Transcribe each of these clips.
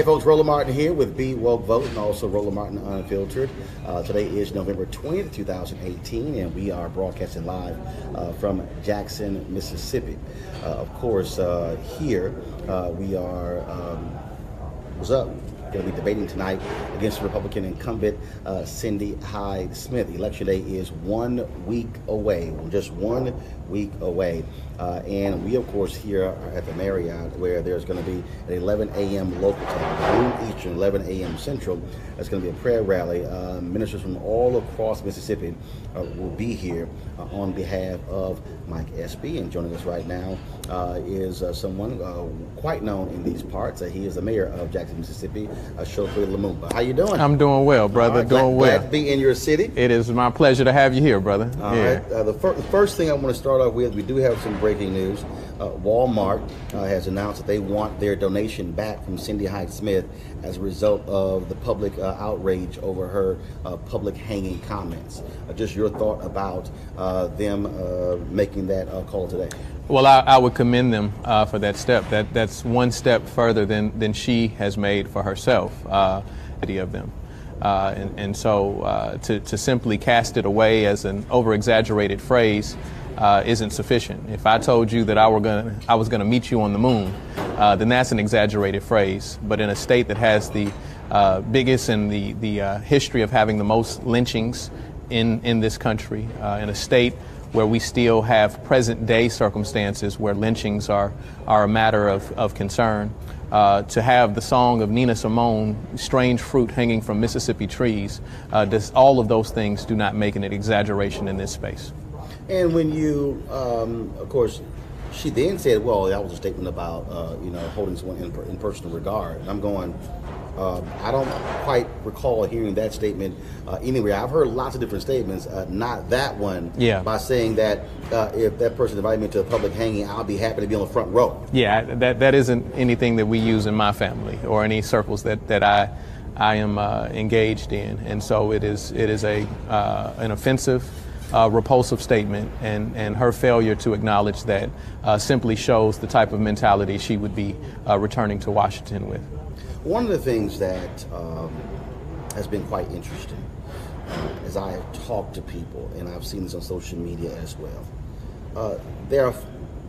Hey folks, Roland Martin here with Be Woke Vote and also Roland Martin Unfiltered. Today is November 20th, 2018, and we are broadcasting live from Jackson, Mississippi. Of course, here we are, what's up? Going to be debating tonight against Republican incumbent Cindy Hyde-Smith. Election day is 1 week away, just 1 week away. And we, of course, here are at the Marriott, where there's going to be at 11 a.m. local time, noon Eastern, 11 a.m. Central. There's going to be a prayer rally. Ministers from all across Mississippi will be here on behalf of Mike Espy. And joining us right now is someone quite known in these parts. He is the mayor of Jackson, Mississippi, Chokwe Lumumba. How you doing? I'm doing well, brother. Right, doing well. Glad to be in your city. It is my pleasure to have you here, brother. All right. The first thing I want to start off with, we do have some breaking news. Walmart has announced that they want their donation back from Cindy Hyde-Smith as a result of the public outrage over her public hanging comments. Just your thought about them making that call today. Well, I would commend them for that step. That's one step further than she has made for herself, of them. And so to simply cast it away as an over-exaggerated phrase isn't sufficient. If I told you that I was gonna meet you on the moon, then that's an exaggerated phrase. But in a state that has the biggest and the history of having the most lynchings in this country, in a state where we still have present-day circumstances where lynchings are a matter of concern, to have the song of Nina Simone, "Strange Fruit Hanging from Mississippi Trees," all of those things do not make an exaggeration in this space. And when you, of course, she then said, well, that was a statement about, holding someone in personal regard. And I'm going, I don't quite recall hearing that statement anywhere. I've heard lots of different statements, not that one, by saying that if that person invited me to a public hanging, I'll be happy to be on the front row. Yeah, that isn't anything that we use in my family or any circles that I am engaged in. And so it is an offensive, repulsive statement, and her failure to acknowledge that simply shows the type of mentality she would be returning to Washington with. One of the things that has been quite interesting as I have talked to people, and I've seen this on social media as well,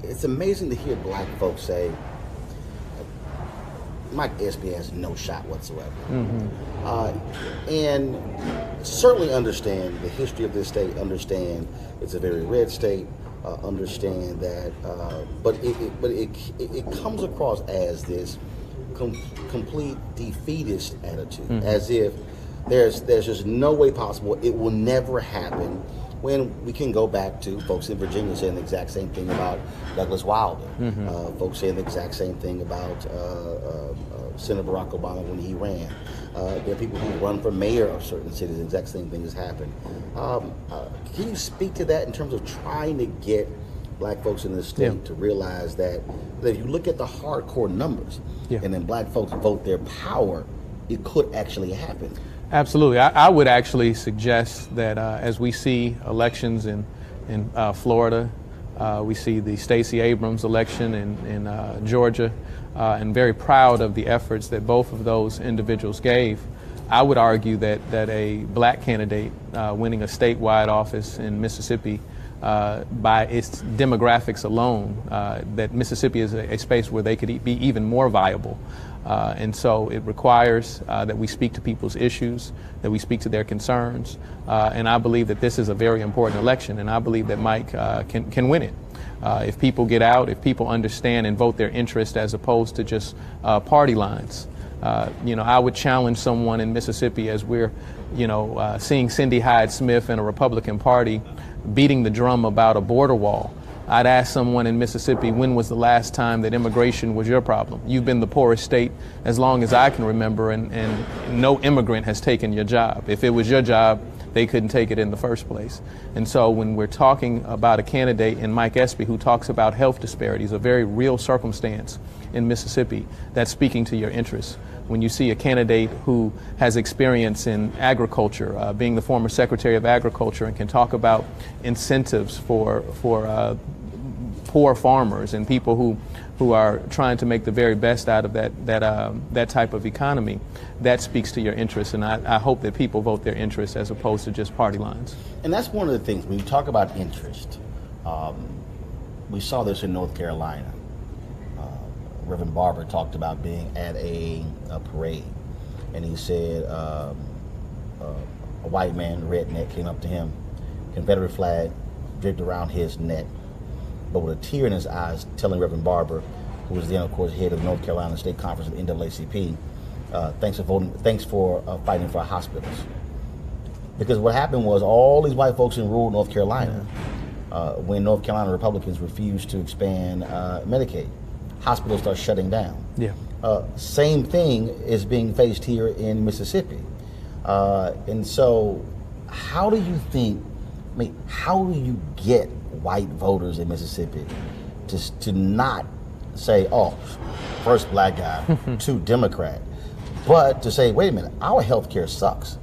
it's amazing to hear black folks say, Mike Espy has no shot whatsoever. And certainly understand the history of this state, understand it's a very red state, understand that, but it comes across as this complete defeatist attitude, as if there's just no way possible, it will never happen, when we can go back to folks in Virginia saying the exact same thing about Douglas Wilder, folks saying the exact same thing about Senator Barack Obama when he ran. There are people who run for mayor of certain cities, the exact same thing has happened. Can you speak to that in terms of trying to get black folks in this state to realize that if you look at the hardcore numbers and then black folks vote their power, it could actually happen? Absolutely. I would actually suggest that as we see elections in Florida, we see the Stacey Abrams election in Georgia, and very proud of the efforts that both of those individuals gave. I would argue that a black candidate winning a statewide office in Mississippi, by its demographics alone, that Mississippi is a space where they could be even more viable. And so it requires that we speak to people's issues, that we speak to their concerns, and I believe that this is a very important election, and I believe that Mike can win it. If people get out, if people understand and vote their interest as opposed to just party lines. I would challenge someone in Mississippi as we're, seeing Cindy Hyde-Smith and a Republican Party beating the drum about a border wall. I'd ask someone in Mississippi, when was the last time that immigration was your problem? You've been the poorest state as long as I can remember, and no immigrant has taken your job. If it was your job, they couldn't take it in the first place. And so when we're talking about a candidate in Mike Espy who talks about health disparities, a very real circumstance in Mississippi, that's speaking to your interests. When you see a candidate who has experience in agriculture, being the former Secretary of Agriculture, and can talk about incentives for poor farmers and people who are trying to make the very best out of that type of economy, that speaks to your interests. And I hope that people vote their interests as opposed to just party lines. And that's one of the things, when you talk about interest, we saw this in North Carolina. Reverend Barber talked about being at a parade, and he said a white man, redneck, came up to him, Confederate flag draped around his neck, but with a tear in his eyes, telling Reverend Barber, who was then, of course, head of the North Carolina State Conference of the NAACP, thanks for fighting for our hospitals. Because what happened was all these white folks in rural North Carolina, when North Carolina Republicans refused to expand Medicaid, hospitals start shutting down. Yeah. Same thing is being faced here in Mississippi. And so how do you think, how do you get white voters in Mississippi to not say, oh, first black guy, two Democrat, but to say, wait a minute, our health care sucks.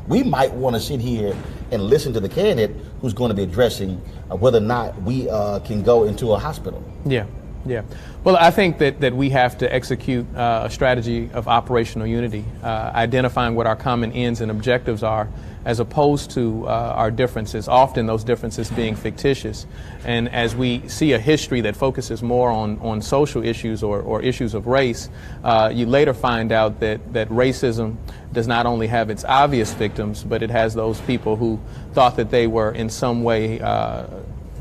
We might want to sit here and listen to the candidate who's going to be addressing whether or not we can go into a hospital. Yeah. Yeah. Well, I think that we have to execute a strategy of operational unity, identifying what our common ends and objectives are, as opposed to our differences, often those differences being fictitious. And as we see a history that focuses more on social issues or issues of race, you later find out that racism does not only have its obvious victims, but it has those people who thought that they were in some way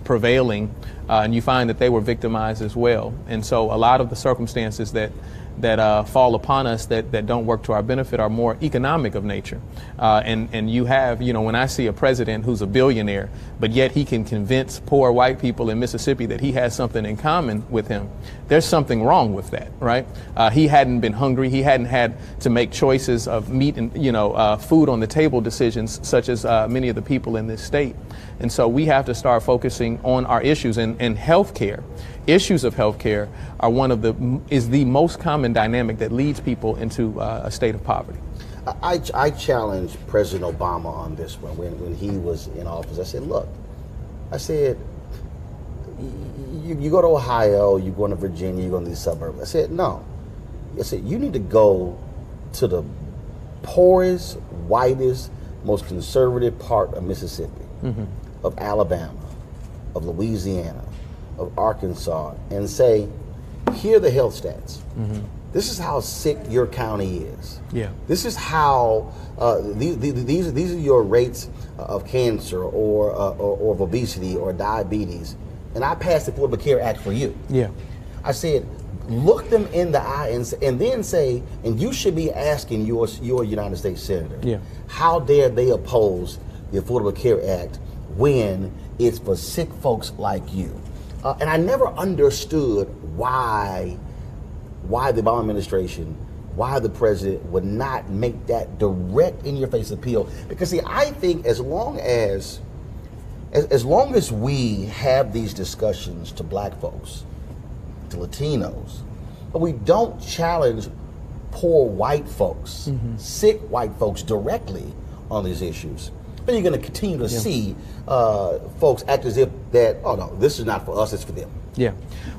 prevailing, and you find that they were victimized as well. And so a lot of the circumstances that fall upon us that don't work to our benefit are more economic of nature. And you have, when I see a president who's a billionaire, but yet he can convince poor white people in Mississippi that he has something in common with him, there's something wrong with that, right? He hadn't been hungry. He hadn't had to make choices of meat and, food on the table decisions, such as many of the people in this state. And so we have to start focusing on our issues, and healthcare. Issues of healthcare are is the most common dynamic that leads people into a state of poverty. I challenged President Obama on this one when he was in office. I said, look, you go to Ohio, you go to Virginia, you go to these suburbs. I said, no. I said, you need to go to the poorest, whitest, most conservative part of Mississippi, of Alabama, of Louisiana, of Arkansas, and say, here are the health stats. This is how sick your county is. Yeah. This is how these are your rates of cancer or of obesity or diabetes, and I passed the Affordable Care Act for you. Yeah. I said, look them in the eye and then say, and you should be asking your United States Senator, how dare they oppose the Affordable Care Act when it's for sick folks like you? And I never understood why the Obama administration, why the president would not make that direct in-your-face appeal. Because see, I think as long as we have these discussions to black folks, to Latinos, but we don't challenge poor white folks, sick white folks directly on these issues, then you're going to continue to see folks act as if that, oh no, this is not for us, it's for them. Yeah.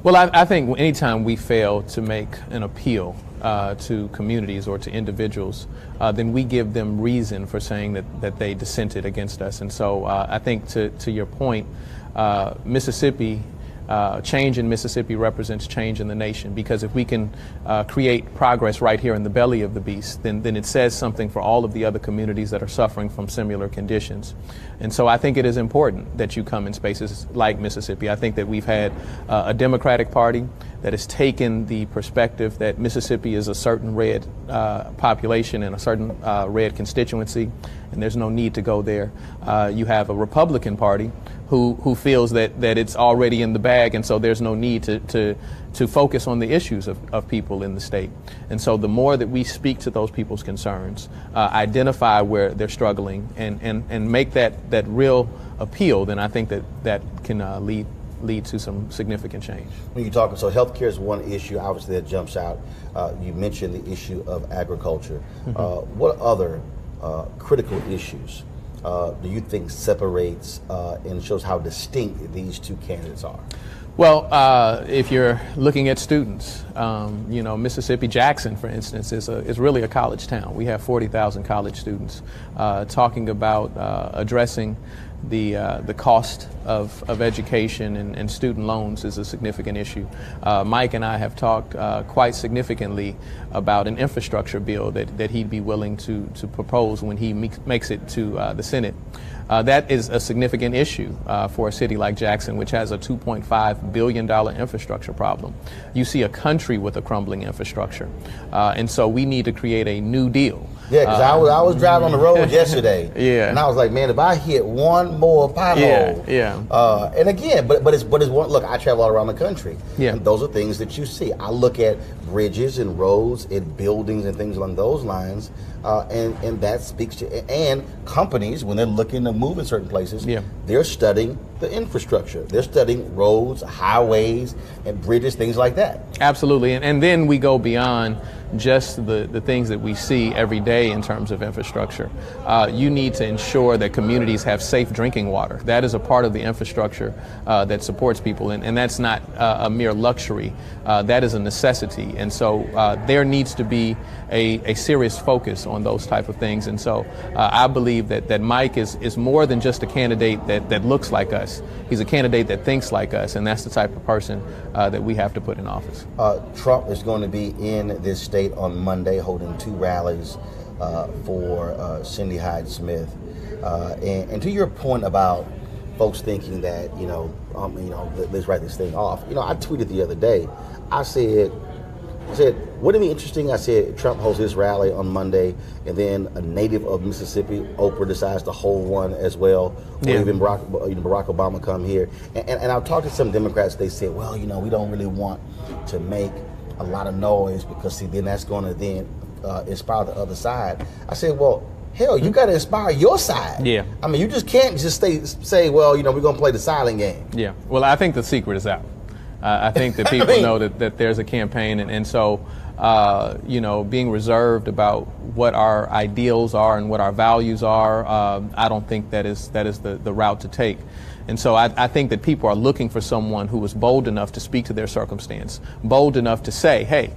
Well, I think anytime we fail to make an appeal to communities or to individuals, then we give them reason for saying that they dissented against us. And so I think to your point, Mississippi, change in Mississippi represents change in the nation, because if we can create progress right here in the belly of the beast, then it says something for all of the other communities that are suffering from similar conditions. And so I think it is important that you come in spaces like Mississippi. I think that we've had a Democratic Party that has taken the perspective that Mississippi is a certain red population and a certain red constituency, and there's no need to go there. You have a Republican Party who feels that it's already in the bag, and so there's no need to focus on the issues of people in the state. And so the more that we speak to those people's concerns, identify where they're struggling, and make that real appeal, then I think that can lead to some significant change. When you're talking, so healthcare is one issue, obviously, that jumps out. You mentioned the issue of agriculture. What other critical issues do you think separates and shows how distinct these two candidates are? Well, if you're looking at students, Mississippi, Jackson, for instance, is really a college town. We have 40,000 college students. Talking about addressing the cost of education and student loans is a significant issue. Mike and I have talked quite significantly about an infrastructure bill that he'd be willing to propose when he makes it to the Senate. That is a significant issue for a city like Jackson, which has a $2.5 billion infrastructure problem. You see a country with a crumbling infrastructure. And so we need to create a new deal. Yeah, because I was driving on the road yesterday, yeah, and I was like, man, if I hit one more pothole, and again, but it's one. Look, I travel all around the country, and those are things that you see. I look at bridges and roads and buildings and things along those lines, and that speaks to and companies when they're looking to move in certain places, they're studying the infrastructure. They're studying roads, highways, and bridges, things like that. Absolutely, and then we go beyond just the things that we see every day in terms of infrastructure. You need to ensure that communities have safe drinking water. That is a part of the infrastructure that supports people, and that's not a mere luxury. That is a necessity, and so there needs to be a serious focus on those type of things. And so I believe that Mike is more than just a candidate that looks like us. He's a candidate that thinks like us, and that's the type of person that we have to put in office. Trump is going to be in this state on Monday, holding 2 rallies for Cindy Hyde-Smith. And to your point about folks thinking that let's write this thing off. I tweeted the other day. I said, wouldn't it be interesting? I said Trump holds his rally on Monday, and then a native of Mississippi, Oprah, decides to hold one as well, or even Barack Obama come here. And I've talked to some Democrats. They said, well, we don't really want to make a lot of noise because see, then that's going to then inspire the other side. I said, well, hell, you got to inspire your side. Yeah. I mean, you just can't just say, well, we're going to play the silent game. Yeah. Well, I think the secret is out. I think that people know that there's a campaign, and so being reserved about what our ideals are and what our values are, I don't think that is the route to take. And so I think that people are looking for someone who is bold enough to speak to their circumstance, bold enough to say, hey,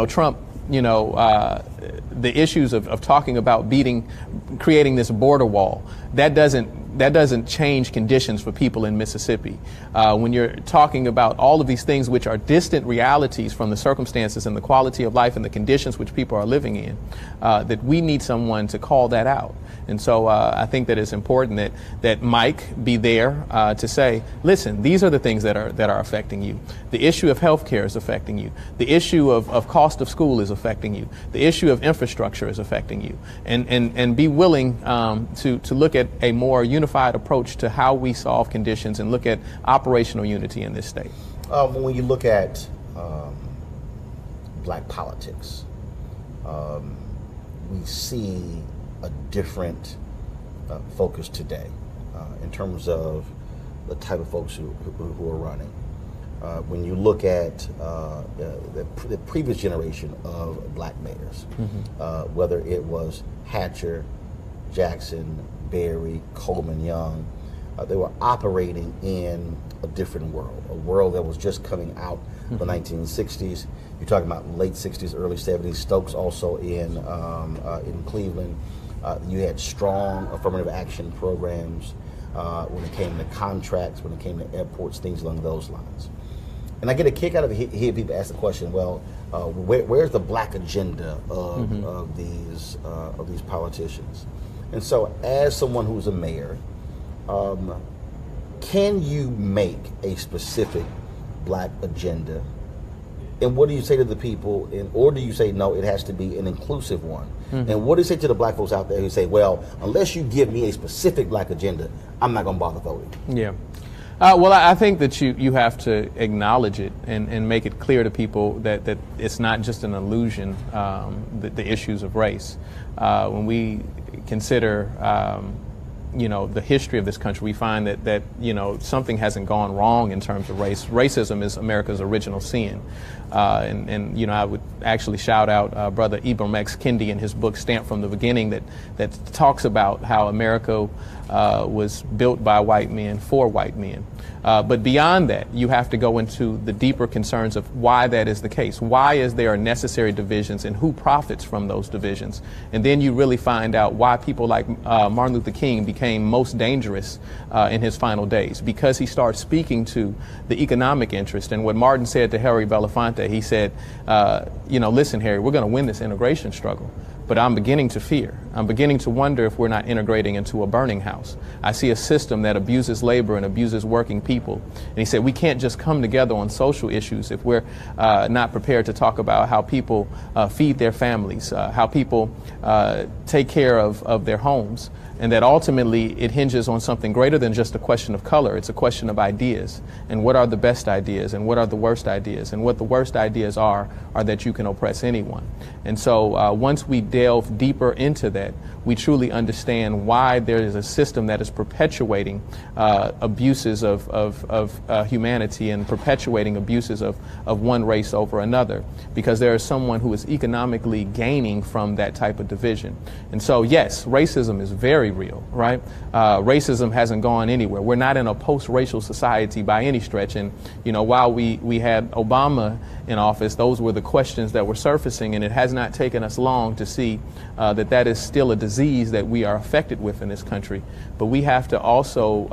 Trump, the issues of talking about creating this border wall, that doesn't change conditions for people in Mississippi. When you're talking about all of these things which are distant realities from the circumstances and the quality of life and the conditions which people are living in, that we need someone to call that out. And so I think that it's important that Mike be there to say, listen, these are the things that are affecting you. The issue of health care is affecting you. The issue of cost of school is affecting you. The issue of infrastructure is affecting you. And be willing to look at a more unified approach to how we solve conditions and look at operational unity in this state. When you look at black politics, we see a different focus today in terms of the type of folks who are running. When you look at the previous generation of black mayors, whether it was Hatcher, Jackson, Berry, Coleman Young, they were operating in a different world, a world that was just coming out of the 1960s. You're talking about late 60s, early 70s. Stokes also in Cleveland. You had strong affirmative action programs when it came to contracts, when it came to airports, things along those lines. And I get a kick out of hearing people ask the question, well, where's the black agenda of these politicians? And so as someone who's a mayor, can you make a specific black agenda? And what do you say to the people? Or do you say, no, it has to be an inclusive one? And what do you say to the black folks out there who say, well, unless you give me a specific black agenda, I'm not going to bother voting? Yeah. Well, I think that you have to acknowledge it and make it clear to people that it's not just an illusion, the issues of race. When we consider the history of this country, we find that something hasn't gone wrong in terms of race. Racism is America's original sin. And I would actually shout out Brother Ibram X. Kendi in his book Stamped from the Beginning that talks about how America was built by white men for white men. But beyond that, you have to go into the deeper concerns of why that is the case. Why is there necessary divisions and who profits from those divisions? And then you really find out why people like Martin Luther King became most dangerous in his final days, because he started speaking to the economic interest. And what Martin said to Harry Belafonte, he said, listen, Harry, we're going to win this integration struggle. But I'm beginning to fear. I'm beginning to wonder if we're not integrating into a burning house. I see a system that abuses labor and abuses working people. And he said, we can't just come together on social issues if we're not prepared to talk about how people feed their families, how people take care of their homes. And that ultimately it hinges on something greater than just a question of color. It's a question of ideas. And what are the best ideas and what are the worst ideas? And what the worst ideas are that you can oppress anyone. And so once we delve deeper into that, we truly understand why there is a system that is perpetuating abuses of humanity and perpetuating abuses of one race over another, because there is someone who is economically gaining from that type of division. And so, yes, racism is very real, right? Racism hasn't gone anywhere. We're not in a post-racial society by any stretch. And, while we had Obama in office, those were the questions that were surfacing, and it has not taken us long to see that is still a disease that we are affected with in this country. But we have to also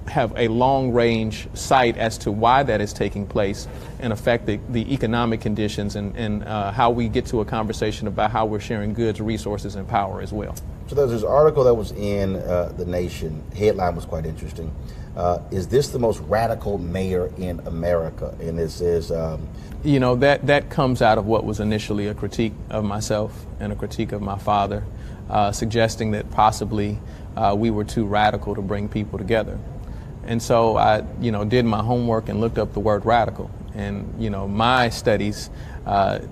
have a long-range sight as to why that is taking place and affect the economic conditions and how we get to a conversation about how we're sharing goods, resources, and power as well. So there's this article that was in The Nation. Headline was quite interesting. Is this the most radical mayor in America? And it says... that comes out of what was initially a critique of myself and a critique of my father, suggesting that possibly we were too radical to bring people together. And so I, did my homework and looked up the word radical. And, my studies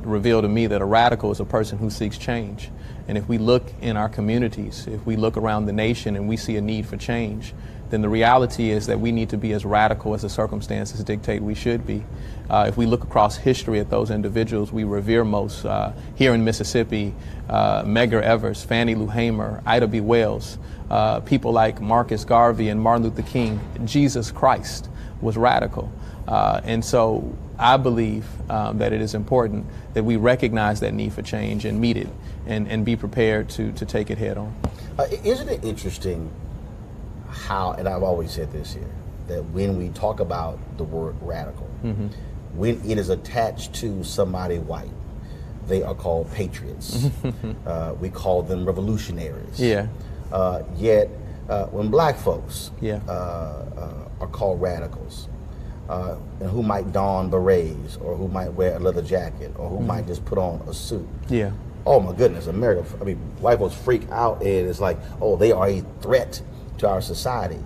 reveal to me that a radical is a person who seeks change. And if we look in our communities, if we look around the nation and we see a need for change, then the reality is that we need to be as radical as the circumstances dictate we should be. If we look across history at those individuals we revere most, here in Mississippi, Medgar Evers, Fannie Lou Hamer, Ida B. Wells, people like Marcus Garvey and Martin Luther King, Jesus Christ was radical. And so I believe that it is important that we recognize that need for change and meet it and be prepared to take it head on. Isn't it interesting how, and I've always said this here, that when we talk about the word radical, when it is attached to somebody white, they are called patriots. We call them revolutionaries. Yeah. Yet when black folks are called radicals, and who might don berets, or who might wear a leather jacket, or who might just put on a suit. Yeah. Oh my goodness, America, white folks freak out, and it's like, oh, they are a threat to our society.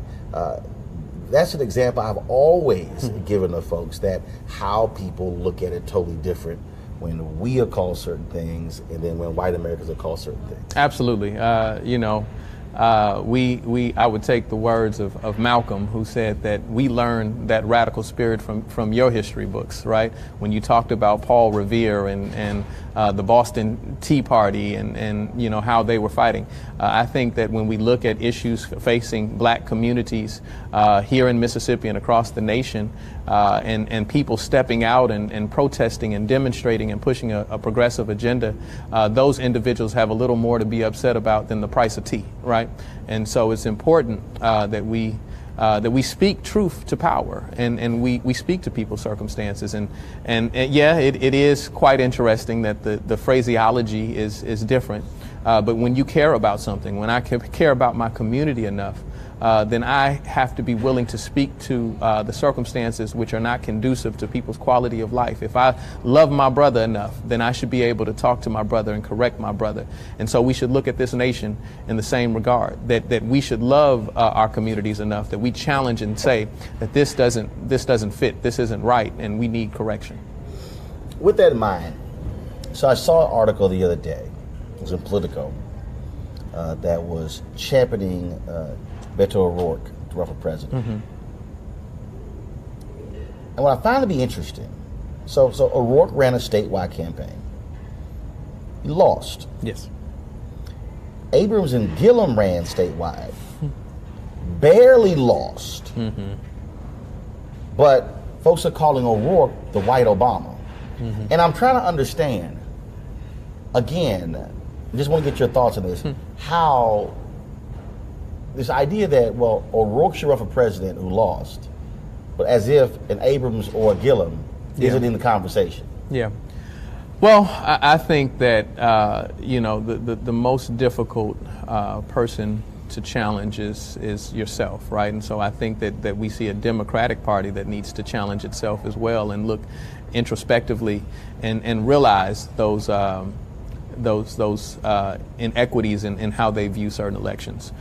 That's an example I've always given to folks, that how people look at it totally different when we are called certain things and then when white Americans are called certain things. Absolutely. I would take the words of Malcolm, who said that we learned that radical spirit from your history books, right? When you talked about Paul Revere and the Boston Tea Party and how they were fighting. I think that when we look at issues facing black communities here in Mississippi and across the nation, and people stepping out and protesting and demonstrating and pushing a progressive agenda, those individuals have a little more to be upset about than the price of tea, right? And so it's important that we speak truth to power, and we speak to people's circumstances. And yeah, it is quite interesting that the phraseology is different. But when you care about something, when I care about my community enough, then I have to be willing to speak to the circumstances which are not conducive to people's quality of life. If I love my brother enough, then I should be able to talk to my brother and correct my brother. And so we should look at this nation in the same regard, that we should love our communities enough that we challenge and say that this doesn't fit, this isn't right, and we need correction. With that in mind, so I saw an article the other day, it was in Politico, that was championing Beto O'Rourke to run for president. And what I found to be interesting, so O'Rourke ran a statewide campaign. He lost. Yes. Abrams and Gillum ran statewide. Barely lost. But folks are calling O'Rourke the white Obama. And I'm trying to understand, again, I just want to get your thoughts on this, how this idea that, well, O'Rourke should run for president who lost, but as if an Abrams or a Gillum isn't in the conversation. Yeah. Well, I think that, you know, the most difficult person to challenge is yourself, right? And so I think that we see a Democratic Party that needs to challenge itself as well and look introspectively and realize those inequities in how they view certain elections.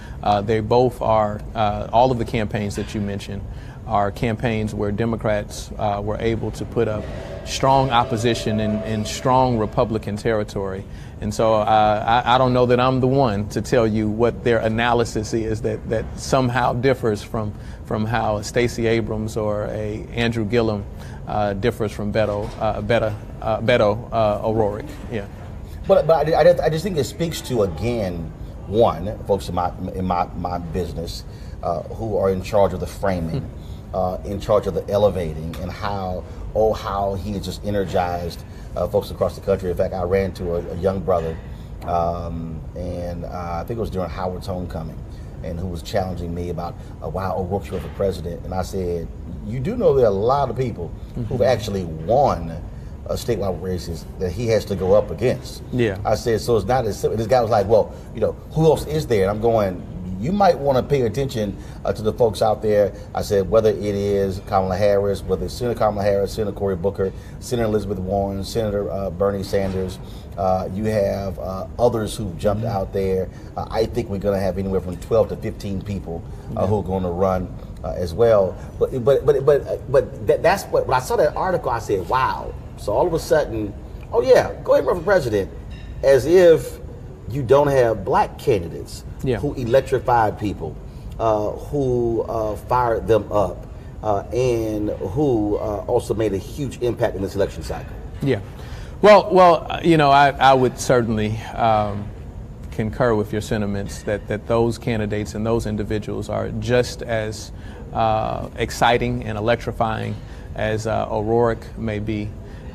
They both are, all of the campaigns that you mentioned are campaigns where Democrats were able to put up strong opposition in strong Republican territory. And so I don't know that I'm the one to tell you what their analysis is that somehow differs from how Stacey Abrams or a Andrew Gillum differs from Beto O'Rourke. Yeah. But I just think it speaks to, again, one, folks in my business who are in charge of the framing, in charge of the elevating, and how he has just energized folks across the country. In fact, I ran to a young brother, and I think it was during Howard's homecoming, and who was challenging me about why O'Rourke should run for president. And I said, you do know there are a lot of people who've actually won statewide races that he has to go up against. Yeah. I said, so it's not as simple. This guy was like, well, you know, who else is there? And I'm going, you might want to pay attention to the folks out there. I said, whether it is Kamala Harris, whether it's Senator Kamala Harris, Senator Cory Booker, Senator Elizabeth Warren, Senator Bernie Sanders, you have others who've jumped out there. I think we're going to have anywhere from 12 to 15 people who are going to run as well. But that's what, when I saw that article, I said, wow. So all of a sudden, oh yeah, go ahead and run for president, as if you don't have black candidates who electrified people, who fired them up, and who also made a huge impact in this election cycle. Yeah. Well, you know, I would certainly concur with your sentiments that those candidates and those individuals are just as exciting and electrifying as O'Rourke may be.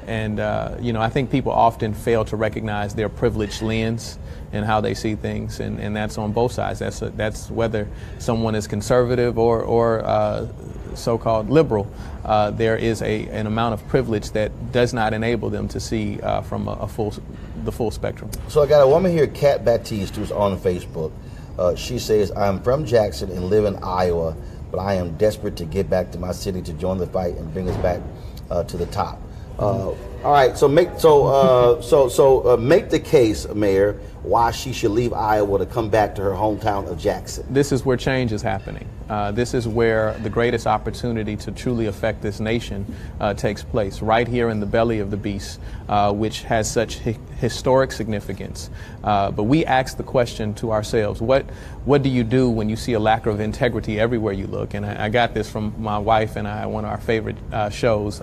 And, you know, I think people often fail to recognize their privileged lens and how they see things, and that's on both sides. That's whether someone is conservative or so-called liberal. There is an amount of privilege that does not enable them to see from the full spectrum. So I got a woman here, Kat Baptiste, who's on Facebook. She says, I'm from Jackson and live in Iowa, but I am desperate to get back to my city to join the fight and bring us back to the top. All right, so make the case, Mayor, why she should leave Iowa to come back to her hometown of Jackson. This is where change is happening. This is where the greatest opportunity to truly affect this nation takes place, right here in the belly of the beast, which has such historic significance. But we ask the question to ourselves, what do you do when you see a lack of integrity everywhere you look? And I got this from my wife and I, one of our favorite shows,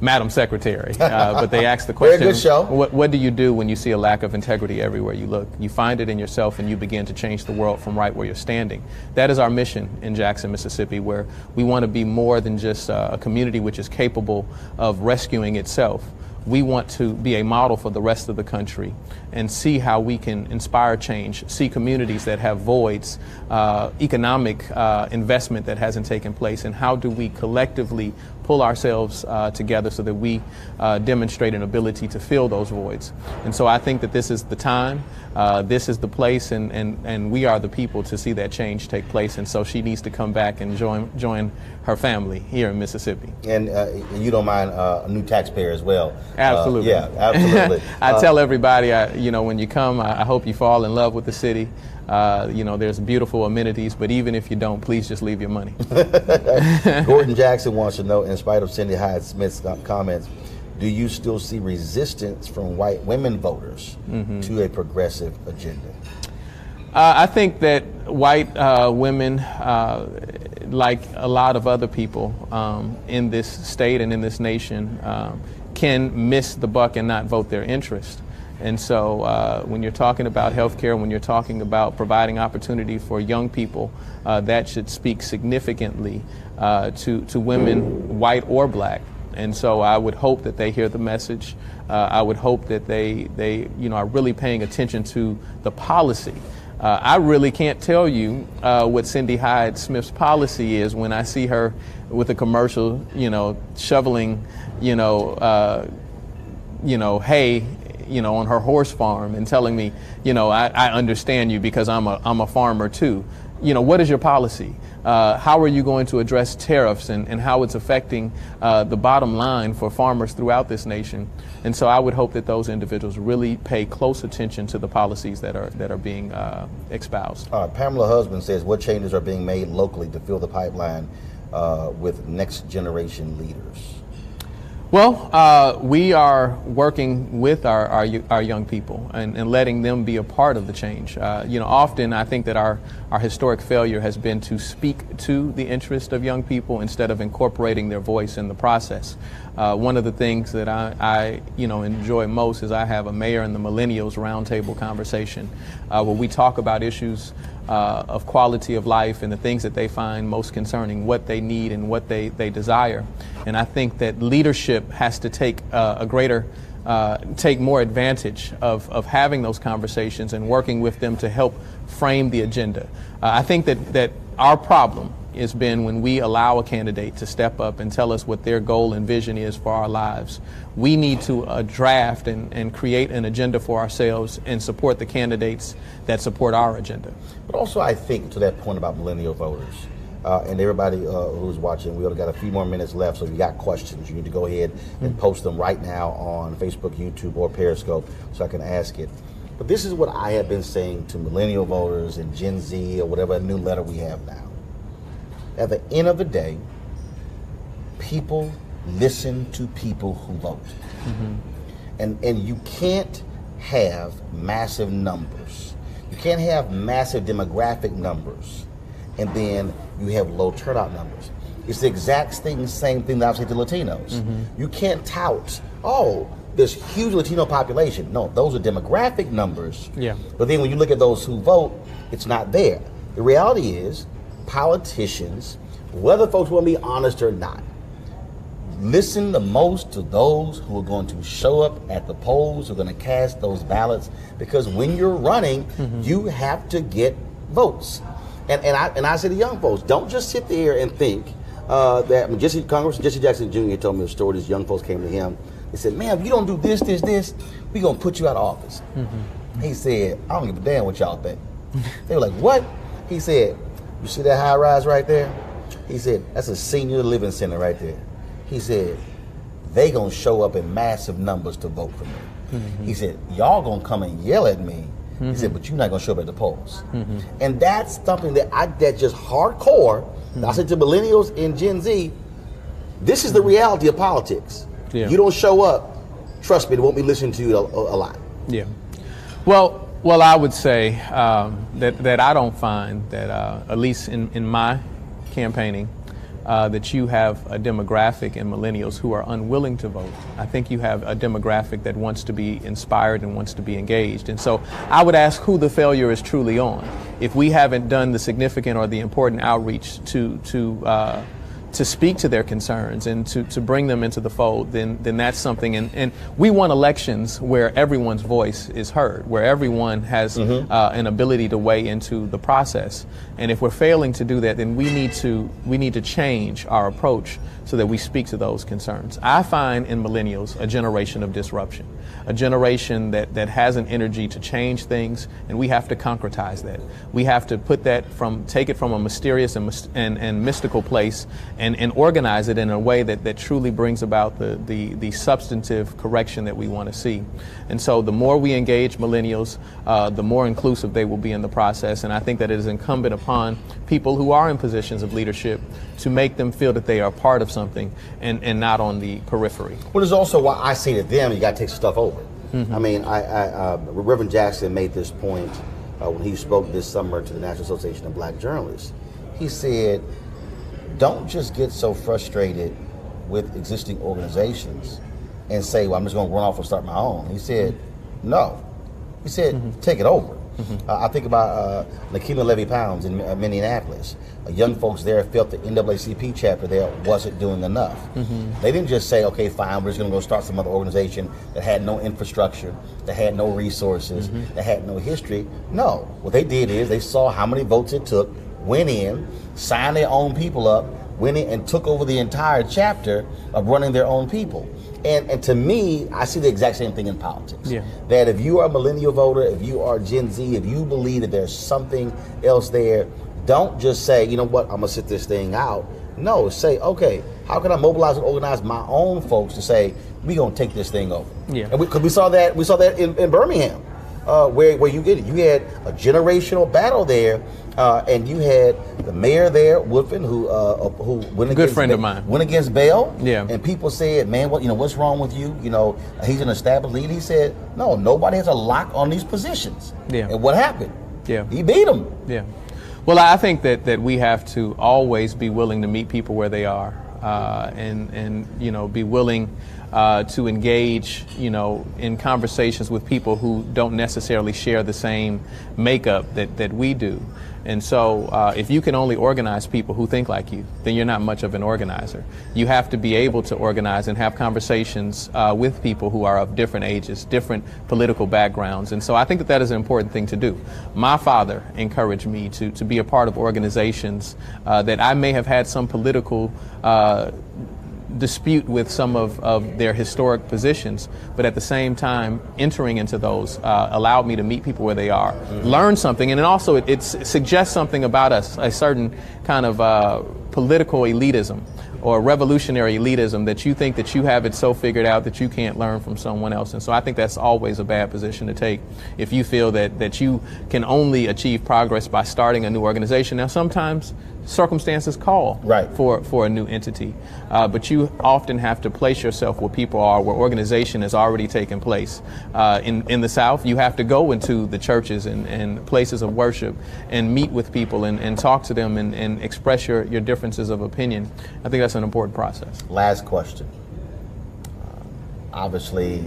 Madam Secretary. But they asked the question, very good show. What do you do when you see a lack of integrity everywhere you look? You find it in yourself and you begin to change the world from right where you're standing. That is our mission in Jackson, Mississippi, where we want to be more than just a community which is capable of rescuing itself. We want to be a model for the rest of the country and see how we can inspire change, see communities that have voids, economic investment that hasn't taken place, and how do we collectively pull ourselves together so that we demonstrate an ability to fill those voids. And so I think that this is the time, this is the place, and we are the people to see that change take place. And so she needs to come back and join her family here in Mississippi. And you don't mind a new taxpayer as well. Absolutely. Yeah, absolutely. I tell everybody, you know, when you come, I hope you fall in love with the city. You know, there's beautiful amenities, but even if you don't, please just leave your money. Gordon Jackson wants to know, in spite of Cindy Hyde-Smith's comments, do you still see resistance from white women voters to a progressive agenda? I think that white women, like a lot of other people in this state and in this nation, can miss the buck and not vote their interest. And so when you're talking about health care, when you're talking about providing opportunity for young people, that should speak significantly to women, white or black. And so I would hope that they hear the message. I would hope that they are really paying attention to the policy. I really can't tell you what Cindy Hyde-Smith's policy is when I see her with a commercial, shoveling, hay, on her horse farm and telling me, I understand you because I'm a farmer too. What is your policy? How are you going to address tariffs and how it's affecting the bottom line for farmers throughout this nation? And so I would hope that those individuals really pay close attention to the policies that are being espoused. Pamela Husband says, what changes are being made locally to fill the pipeline with next generation leaders? Well, we are working with our young people and letting them be a part of the change. Often I think that our historic failure has been to speak to the interest of young people instead of incorporating their voice in the process. One of the things that I enjoy most is I have a Mayor and the Millennials Roundtable conversation where we talk about issues of quality of life and the things that they find most concerning, what they need and what they desire. And I think that leadership has to take take more advantage of having those conversations and working with them to help frame the agenda. I think that our problem has been when we allow a candidate to step up and tell us what their goal and vision is for our lives. We need to draft and create an agenda for ourselves and support the candidates that support our agenda. But also I think to that point about millennial voters, and everybody who's watching, we only got a few more minutes left, so if you got questions, you need to go ahead and post them right now on Facebook, YouTube, or Periscope so I can ask it. But this is what I have been saying to millennial voters and Gen Z or whatever new letter we have now. At the end of the day, people listen to people who vote. Mm-hmm. And you can't have massive numbers. You can't have massive demographic numbers and then you have low turnout numbers. It's the exact same thing that I've said to Latinos. Mm-hmm. You can't tout, this huge Latino population. No, those are demographic numbers. Yeah. But then when you look at those who vote, it's not there. The reality is, politicians, whether folks want to be honest or not, listen the most to those who are going to show up at the polls, who are going to cast those ballots, because when you're running, mm-hmm. you have to get votes. And I say to young folks, don't just sit there and think that Congressman Jesse Jackson Jr. told me a story. These young folks came to him. They said, "Man, if you don't do this, we're going to put you out of office." Mm-hmm. He said, "I don't give a damn what y'all think." They were like, "What?" He said, "You see that high rise right there?" He said, "That's a senior living center right there." He said, "They going to show up in massive numbers to vote for me." Mm-hmm. He said, "Y'all going to come and yell at me." Mm-hmm. He said, "But you're not going to show up at the polls." Mm-hmm. And that's something that just hardcore. Mm-hmm. I said to millennials and Gen Z, this is the reality of politics. Yeah. You don't show up, trust me, they won't be listening to you a lot. Yeah. Well, I would say that I don't find that, at least in my campaigning, that you have a demographic in millennials who are unwilling to vote. I think you have a demographic that wants to be inspired and wants to be engaged. And so I would ask who the failure is truly on. If we haven't done the significant or the important outreach to speak to their concerns and to bring them into the fold, then that's something. And we want elections where everyone's voice is heard, where everyone has mm-hmm. An ability to weigh into the process. And if we're failing to do that, then we need to change our approach so that we speak to those concerns. I find in millennials a generation of disruption, a generation that has an energy to change things, and we have to concretize that. We have to take it from a mysterious and mystical place and organize it in a way that truly brings about the substantive correction that we want to see. And so the more we engage millennials, the more inclusive they will be in the process. And I think that it is incumbent upon people who are in positions of leadership to make them feel that they are part of something and not on the periphery. Well, it's also why I say to them, you got to take stuff over. Mm-hmm. I mean, Reverend Jackson made this point when he spoke this summer to the National Association of Black Journalists. He said, don't just get so frustrated with existing organizations and say, well, I'm just going to run off and start my own. He said, no. He said, take it over. I think about Nikema Levy Pounds in Minneapolis. Young folks there felt the NAACP chapter there wasn't doing enough. They didn't just say, okay, fine, we're just going to go start some other organization that had no infrastructure, that had no resources, that had no history. No, what they did is they saw how many votes it took, went in, signed their own people up, went in and took over the entire chapter of running their own people. And to me, I see the exact same thing in politics. Yeah. That if you are a millennial voter, if you are Gen Z, if you believe that there's something else there, don't just say, you know what, I'm gonna sit this thing out. No, say, okay, how can I mobilize and organize my own folks to say, we're gonna take this thing over? Yeah. And because we saw that in Birmingham, where you get it. You had a generational battle there, and you had the mayor there, Woodfin, who went against good friend of mine, went against bail. Yeah. And people said, man, what's wrong with you? He's an established leader. He said, no, nobody has a lock on these positions. Yeah. And what happened? Yeah. He beat them. Yeah. Well, I think that we have to always be willing to meet people where they are, and be willing to engage, in conversations with people who don't necessarily share the same makeup that we do. And so if you can only organize people who think like you, then you're not much of an organizer. You have to be able to organize and have conversations with people who are of different ages, different political backgrounds. And so I think that is an important thing to do. My father encouraged me to be a part of organizations that I may have had some political dispute with some of their historic positions, but at the same time entering into those allowed me to meet people where they are, learn something, and then also it suggests something about us, a certain kind of political elitism or revolutionary elitism, that you think that you have it so figured out that you can't learn from someone else. And so I think that's always a bad position to take if you feel that you can only achieve progress by starting a new organization. Now, sometimes circumstances call for a new entity, but you often have to place yourself where people are, where organization has already taken place. In the South, you have to go into the churches and places of worship and meet with people and talk to them and express your differences of opinion. I think that's an important process. Last question. Obviously,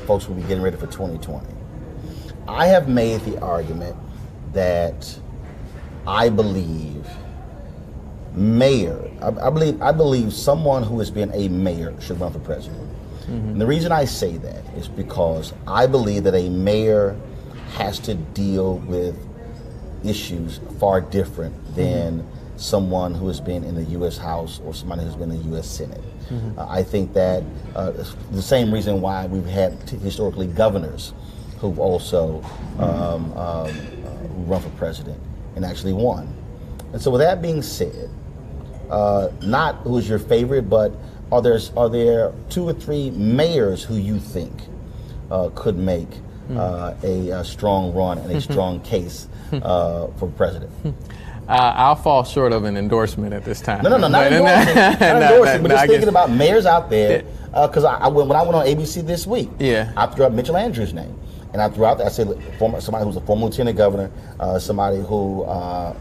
folks will be getting ready for 2020. I have made the argument that I believe I believe someone who has been a mayor should run for president. And the reason I say that is because I believe that a mayor has to deal with issues far different than someone who has been in the U.S. House or somebody who's been in the U.S. Senate. I think that the same reason why we've had historically governors who've also who run for president and actually won. And so with that being said, not who's your favorite, but are there 2 or 3 mayors who you think could make a strong run and a strong case for president? I'll fall short of an endorsement at this time. No, not endorsing. Not endorsing, but just thinking about mayors out there. Because when I went on ABC this week, I threw out Mitchell Andrews' name. And I threw out, I said, somebody who's a former lieutenant governor, somebody who,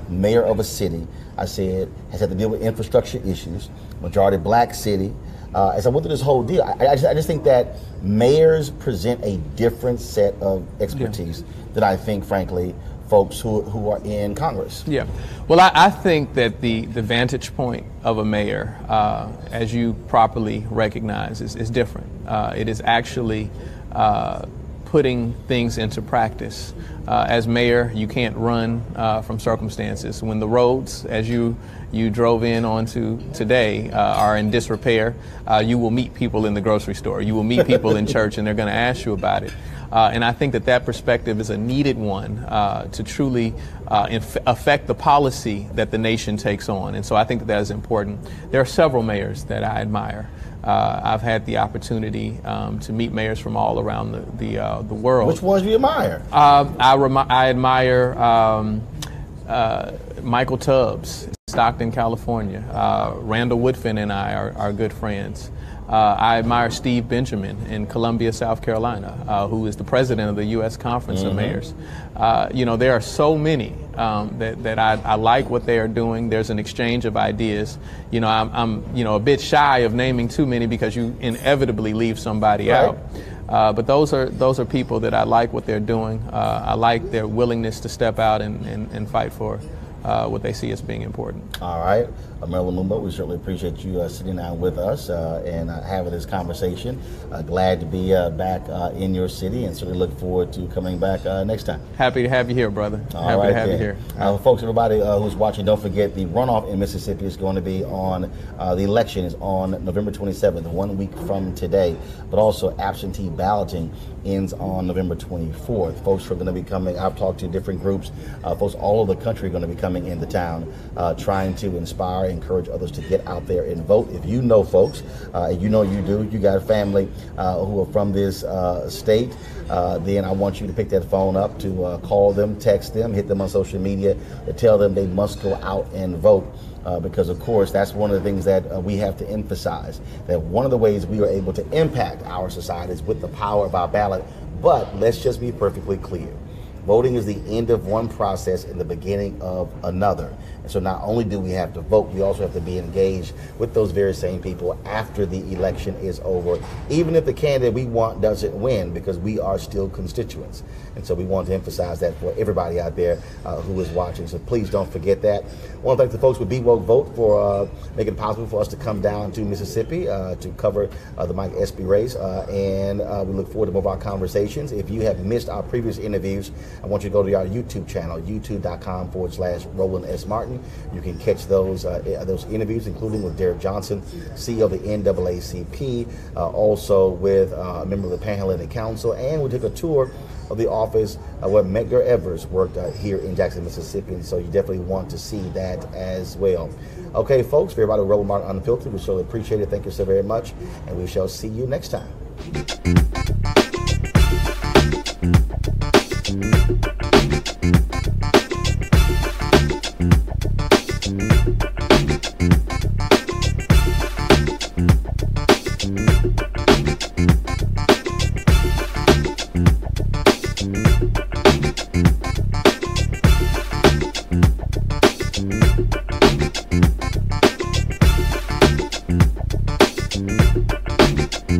mayor of a city, I said, has had to deal with infrastructure issues, majority black city. As I went through this whole deal, I just think that mayors present a different set of expertise that I think, frankly, folks who are in Congress. Yeah. Well, I think that the vantage point of a mayor, as you properly recognize, is different. It is actually putting things into practice. As mayor, you can't run from circumstances. When the roads, as you drove in onto today, are in disrepair, you will meet people in the grocery store. You will meet people in church, and they're going to ask you about it. And I think that perspective is a needed one to truly affect the policy that the nation takes on. And so I think that is important. There are several mayors that I admire. I've had the opportunity to meet mayors from all around the world. Which ones do you admire? I admire Michael Tubbs. Stockton, California. Randall Woodfin and I are good friends. I admire Steve Benjamin in Columbia, South Carolina, who is the president of the U.S. Conference of Mayors. You know, there are so many that I like what they are doing. There's an exchange of ideas. You know, I'm you know, a bit shy of naming too many because you inevitably leave somebody out. But those are people that I like what they're doing. I like their willingness to step out and fight for what they see as being important. All right. Mayor Lumumba, we certainly appreciate you sitting down with us and having this conversation. Glad to be back in your city and certainly look forward to coming back next time. Happy to have you here, brother. Happy to have you here. Folks, everybody who's watching, don't forget the runoff in Mississippi is going to be on, the election is on November 27th, 1 week from today, but also absentee balloting ends on November 24th. Folks are going to be coming, I've talked to different groups, folks all over the country are going to be coming into town trying to inspire, encourage others to get out there and vote. If you know folks, and you know you do, you got a family who are from this state, then I want you to pick that phone up to call them, text them, hit them on social media to tell them they must go out and vote. Because, of course, that's one of the things that we have to emphasize, that one of the ways we are able to impact our society is with the power of our ballot. But let's just be perfectly clear. Voting is the end of one process and the beginning of another. And so not only do we have to vote, we also have to be engaged with those very same people after the election is over, even if the candidate we want doesn't win, because we are still constituents. And so we want to emphasize that for everybody out there who is watching. So please don't forget that. I want to thank the folks with Be Woke Vote for making it possible for us to come down to Mississippi to cover the Mike Espy race. And we look forward to more of our conversations. If you have missed our previous interviews, I want you to go to our YouTube channel, youtube.com/Roland S. Martin. You can catch those interviews, including with Derek Johnson, CEO of the NAACP, also with a member of the Panhellenic Council, and we took a tour of the office where Medgar Evers worked here in Jackson, Mississippi, and so you definitely want to see that as well. Okay, folks, for everybody, Roland Martin Unfiltered, we surely appreciate it. Thank you so very much, and we shall see you next time.